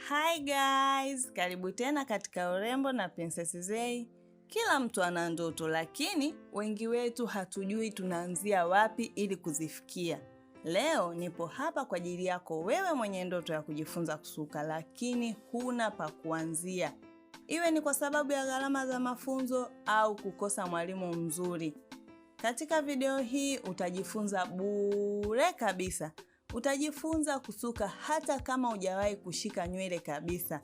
Hi guys, karibu tena katika Urembo na Princess Zey. Kila mtu ana ndoto, lakini wengi wetu hatujui tunaanzia wapi ili kuzifikia. Leo nipo hapa kwa ajili yako wewe mwenye ndoto ya kujifunza kusuka lakini huna pa kuanzia. Iwe ni kwa sababu ya gharama za mafunzo au kukosa mwalimu mzuri. Katika video hii utajifunza bure kabisa. Utajifunza kusuka hata kama hujawahi kushika nywele kabisa.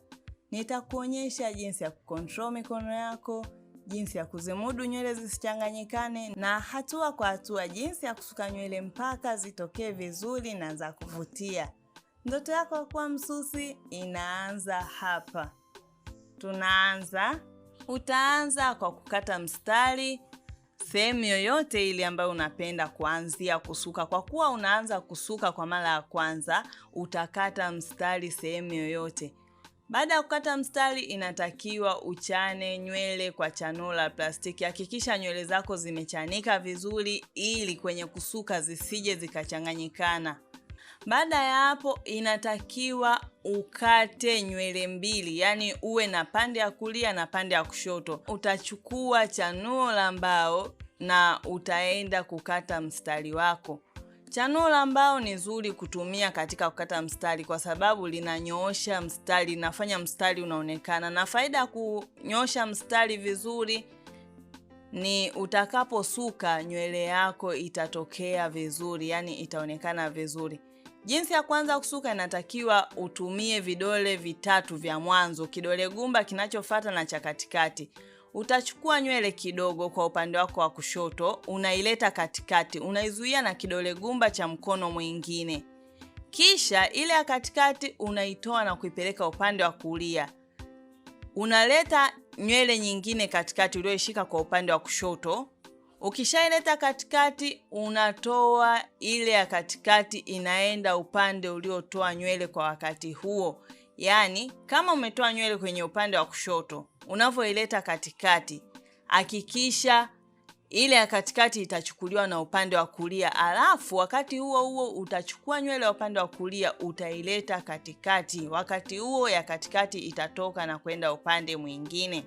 Nitakuonyesha jinsi ya kucontrol mikono yako, jinsi ya kuzimudu nywele zisichanganyikane, na hatua kwa hatua jinsi ya kusuka nywele mpaka zitokee vizuri na za kuvutia. Ndoto yako kuwa msusi inaanza hapa. Utaanza kwa kukata mstari sehemu yoyote ile ambayo unapenda kuanzia kusuka. Kwa kuwa unaanza kusuka kwa mara ya kwanza, utakata mstari sehemu yoyote. Baada ya kukata mstari, inatakiwa uchane nywele kwa chanuo la plastiki. Hakikisha nywele zako zimechanika vizuri ili kwenye kusuka zisije zikachanganyikana. Baada ya hapo, inatakiwa ukate nywele mbili, yani uwe na pande ya kulia na pande ya kushoto. Utachukua chanuo la mbao na utaenda kukata mstari wako. Chanuo la mbao ni nzuri kutumia katika kukata mstari kwa sababu linanyoosha mstari, linafanya mstari unaonekana. Na faida ya kunyoosha mstari vizuri ni utakaposuka nywele yako itatokea vizuri, yani itaonekana vizuri. Jinsi ya kwanza kusuka, inatakiwa utumie vidole vitatu vya mwanzo, kidole gumba kinachofuata na cha katikati. Utachukua nywele kidogo kwa upande wako wa kushoto, unaileta katikati, unaizuia na kidole gumba cha mkono mwingine. Kisha ile ya katikati unaitoa na kuipeleka upande wa kulia. Unaleta nywele nyingine katikati uliyoishika kwa upande wa kushoto. Ukishaileta katikati, unatoa ile ya katikati inaenda upande uliotoa nywele kwa wakati huo. Yani, kama umetoa nywele kwenye upande wa kushoto, unavyoileta katikati, hakikisha ile ya katikati itachukuliwa na upande wa kulia. Alafu wakati huo utachukua nywele ya upande wa kulia utaileta katikati. Wakati huo ya katikati itatoka na kwenda upande mwingine.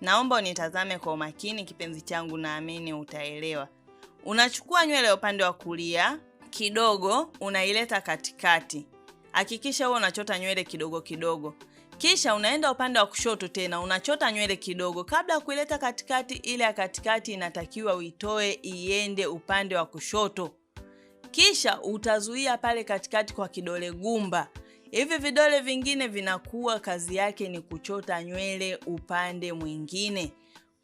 Naomba unitazame kwa umakini kipenzi changu, naamini utaelewa. Unachukua nywele ya upande wa kulia kidogo, unaileta katikati. Hakikisha wewe unachota nywele kidogo kidogo. Kisha unaenda upande wa kushoto tena, unachota nywele kidogo. Kabla ya kuileta katikati, ile ya katikati inatakiwa uitoe iende upande wa kushoto. Kisha utazuia pale katikati kwa kidole gumba. Hivi vidole vingine vinakuwa kazi yake ni kuchota nywele upande mwingine.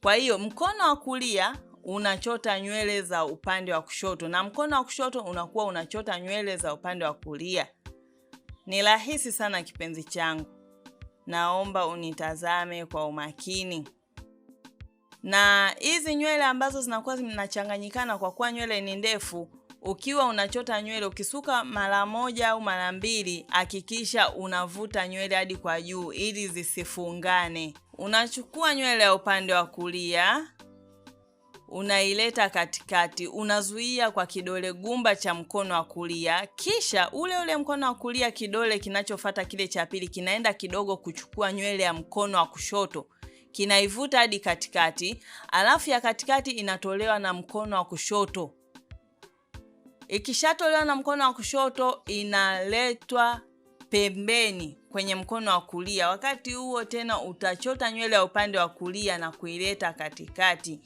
Kwa hiyo mkono wa kulia unachota nywele za upande wa kushoto na mkono wa kushoto unakuwa unachota nywele za upande wa kulia. Ni rahisi sana kipenzi changu. Naomba unitazame kwa umakini. Na hizi nywele ambazo zinakuwa zinachanganyikana kwa kuwa nywele ni ndefu, ukiwa unachota nywele, ukisuka mara moja au mara mbili, hakikisha unavuta nywele hadi kwa juu ili zisifungane. Unachukua nywele ya upande wa kulia, unaileta katikati, unazuia kwa kidole gumba cha mkono wa kulia. Kisha ule mkono wa kulia, kidole kinachofuata kile cha pili kinaenda kidogo kuchukua nywele ya mkono wa kushoto, kinaivuta hadi katikati. Alafu ya katikati inatolewa na mkono wa kushoto. Ikishatolewa na mkono wa kushoto, inaletwa pembeni kwenye mkono wa kulia. Wakati huo tena utachota nywele ya upande wa kulia na kuileta katikati.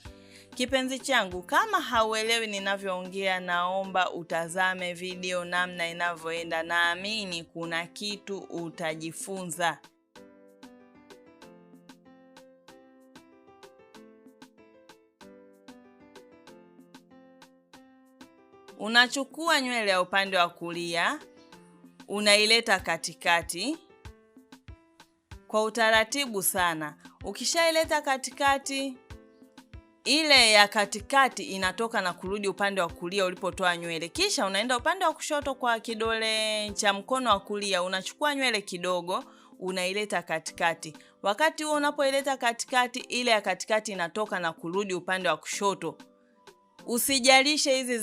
Kipenzi changu, kama hauelewi ninavyoongea, naomba utazame video namna inavyoenda. Naamini kuna kitu utajifunza. Unachukua nywele ya upande wa kulia, unaileta katikati kwa utaratibu sana. Ukishaileta katikati, ile ya katikati inatoka na kurudi upande wa kulia ulipotoa nywele. Kisha unaenda upande wa kushoto kwa kidole cha mkono wa kulia, unachukua nywele kidogo, unaileta katikati. Wakati huo unapoileta katikati, ile ya katikati inatoka na kurudi upande wa kushoto. Usijalishe hizi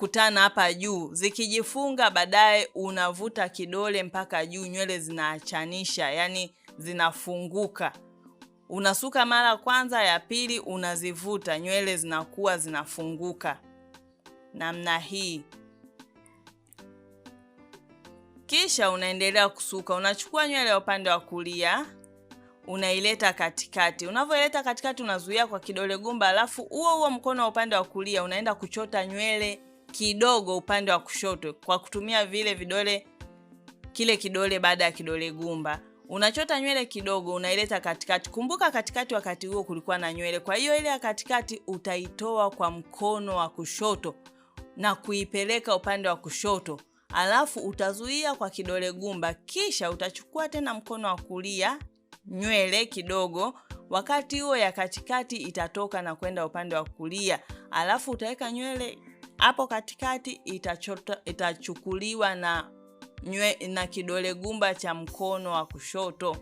kutana hapa juu. Zikijifunga baadaye unavuta kidole mpaka juu, nywele zinaachanisha, yani zinafunguka. Unasuka mara kwanza, ya pili unazivuta, nywele zinakuwa zinafunguka namna hii. Kisha unaendelea kusuka. Unachukua nywele ya upande wa kulia, unaileta katikati. Unavyoileta katikati unazuia kwa kidole gumba, alafu huo mkono wa upande wa kulia unaenda kuchota nywele kidogo upande wa kushoto kwa kutumia vile vidole, kile kidole baada ya kidole gumba. Unachota nywele kidogo, unaileta katikati. Kumbuka katikati wakati huo kulikuwa na nywele. Kwa hiyo ile ya katikati utaitoa kwa mkono wa kushoto na kuipeleka upande wa kushoto. Alafu utazuia kwa kidole gumba. Kisha utachukua tena mkono wa kulia nywele kidogo. Wakati huo ya katikati itatoka na kwenda upande wa kulia. Alafu utaweka nywele hapo katikati, itachukuliwa na kidole gumba cha mkono wa kushoto.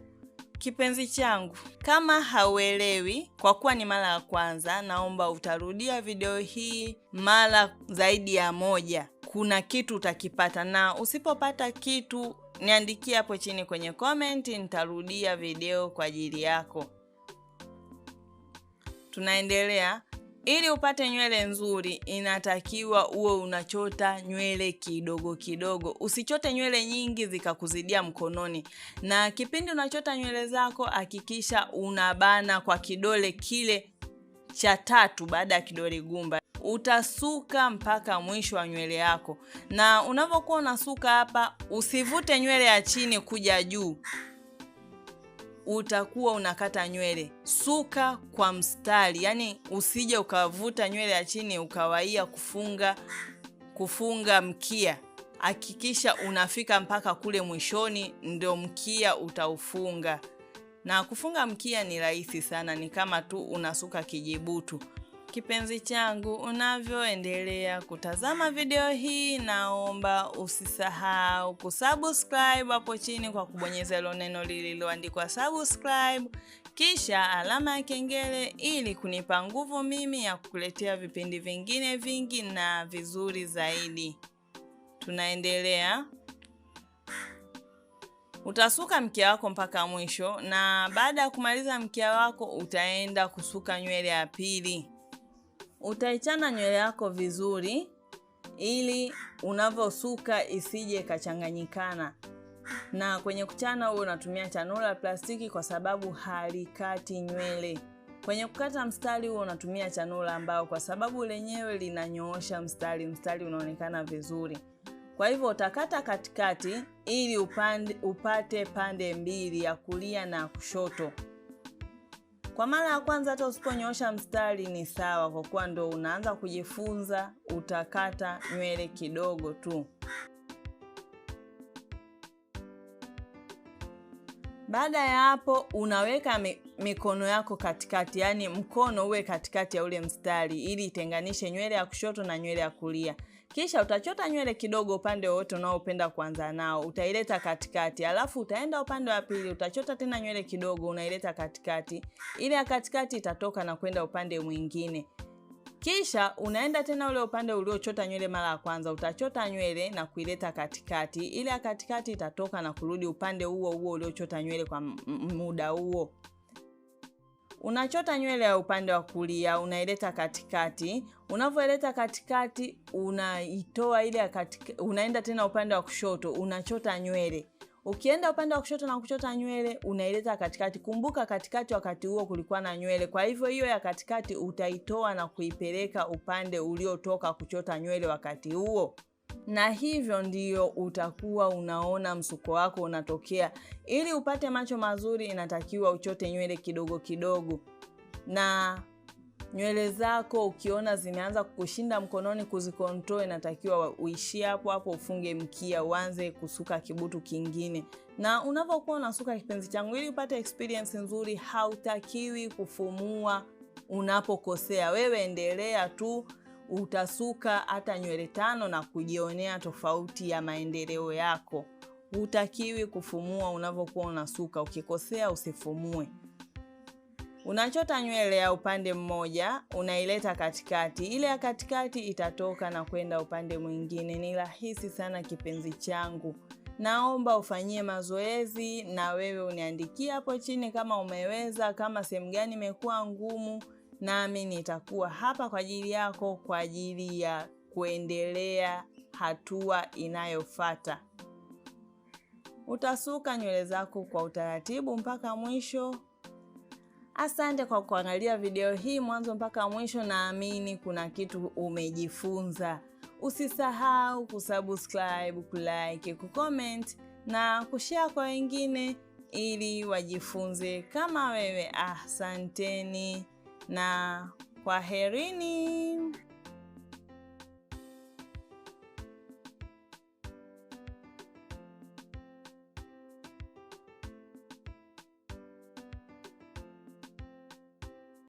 Kipenzi changu, kama hauelewi kwa kuwa ni mara ya kwanza, naomba utarudia video hii mara zaidi ya moja. Kuna kitu utakipata, na usipopata kitu niandikie hapo chini kwenye comment, nitarudia video kwa ajili yako. Tunaendelea. Ili upate nywele nzuri inatakiwa uwe unachota nywele kidogo kidogo. Usichote nywele nyingi zikakuzidia mkononi. Na kipindi unachota nywele zako hakikisha unabana kwa kidole kile cha 3 baada ya kidole gumba. Utasuka mpaka mwisho wa nywele yako. Na unapokuwa unasuka hapa, usivute nywele ya chini kuja juu. Utakuwa unakata nywele. Suka kwa mstari, yani usije ukavuta nywele ya chini ukawaia kufunga mkia. Hakikisha unafika mpaka kule mwishoni ndio mkia utaufunga. Na kufunga mkia ni rahisi sana, ni kama tu unasuka kijibutu. Kipenzi changu, unavyoendelea kutazama video hii, naomba usisahau kusubscribe hapo chini kwa kubonyeza ile neno lililoandikwa subscribe, kisha alama ya kengele ili kunipa nguvu mimi ya kukuletea vipindi vingine vingi na vizuri zaidi. Tunaendelea. Utasuka mkia wako mpaka mwisho, na baada ya kumaliza mkia wako utaenda kusuka nywele ya pili. Utaichana nywele yako vizuri ili unavyosuka isije kachanganyikana. Na kwenye kuchana wewe unatumia chanuo la plastiki kwa sababu halikati nywele. Kwenye kukata mstari wewe unatumia chanuo la mbao kwa sababu lenyewe linanyoosha mstari unaonekana vizuri. Kwa hivyo utakata katikati ili upate pande mbili, ya kulia na kushoto. Kwa mara ya kwanza hata usiponyoosha mstari ni sawa, kwa kuwa ndo unaanza kujifunza, utakata nywele kidogo tu. Baada ya hapo unaweka mikono yako katikati, yani mkono uwe katikati ya ule mstari ili itenganishe nywele ya kushoto na nywele ya kulia. Kisha utachota nywele kidogo upande wote unaopenda kuanza nao, utaileta katikati. Alafu utaenda upande wa pili, utachota tena nywele kidogo, unaileta katikati. Ile ya katikati itatoka na kwenda upande mwingine. Kisha unaenda tena ule upande uliochota nywele mara ya kwanza, utachota nywele na kuileta katikati. Ile ya katikati itatoka na kurudi upande huo uliochota nywele kwa muda huo. Unachota nywele ya upande wa kulia, unaileta katikati. Unavyoileta katikati, unaitoa ile ya katikati, unaenda tena upande wa kushoto, unachota nywele. Ukienda upande wa kushoto na kuchota nywele, unaileta katikati. Kumbuka katikati wakati huo kulikuwa na nywele. Kwa hivyo hiyo ya katikati utaitoa na kuipeleka upande uliotoka kuchota nywele wakati huo. Na hivyo ndiyo utakuwa unaona msuko wako unatokea. Ili upate macho mazuri inatakiwa uchote nywele kidogo kidogo. Na nywele zako ukiona zimeanza kukushinda mkononi kuzikontrol, inatakiwa uishie hapo hapo, ufunge mkia, uanze kusuka kibutu kingine. Na unapokuwa unasuka, kipenzi changu, ili upate experience nzuri, hautakiwi kufumua unapokosea. Wewe endelea tu, utasuka hata nywele 5 na kujionea tofauti ya maendeleo yako. Hutakiwi kufumua unapokuwa unasuka. Ukikosea usifumue. Unachota nywele ya upande mmoja, unaileta katikati. Ile ya katikati itatoka na kwenda upande mwingine. Ni rahisi sana kipenzi changu. Naomba ufanyie mazoezi na wewe uniandikia hapo chini kama umeweza, kama sehemu gani imekuwa ngumu, nami nitakuwa hapa kwa ajili yako kwa ajili ya kuendelea hatua inayofuata. Utasuka nywele zako kwa utaratibu mpaka mwisho. Asante kwa kuangalia video hii mwanzo mpaka mwisho, naamini kuna kitu umejifunza. Usisahau kusubscribe, kulike, kucomment na kushare kwa wengine ili wajifunze kama wewe. Asanteni na kwaherini.